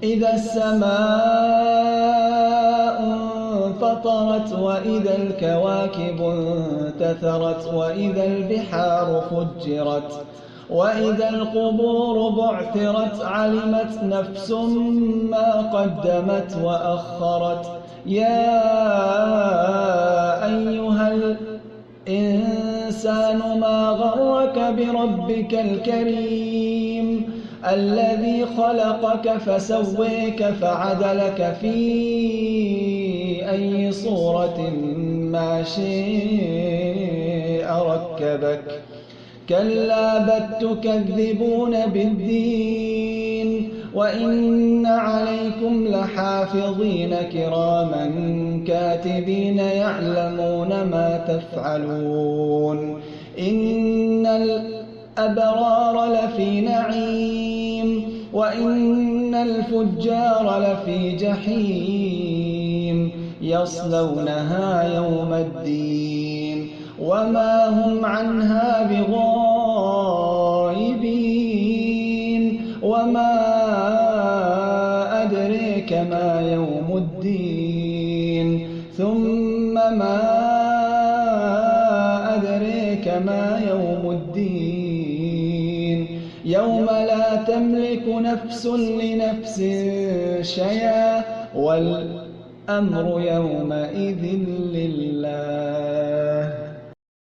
إذا السماء انفطرت وإذا الكواكب انتثرت وإذا البحار فجرت وإذا القبور بعثرت علمت نفس ما قدمت وأخرت يا أيها الإنسان ما غرك بربك الكريم الذي خلقك فسويك فعدلك في أي صورة ما شاء ركبك كلا بل تكذبون بالدين وإن عليكم لحافظين كراما كاتبين يعلمون ما تفعلون إن الأبرار لفي نعيم وإن الفجار لفي جحيم يصلونها يوم الدين وما هم عنها بغائبين وما أدريك ما يوم الدين ثم ما أدريك ما يوم الدين يوم لا تملك نفس لنفس شيئا والأمر يومئذ لله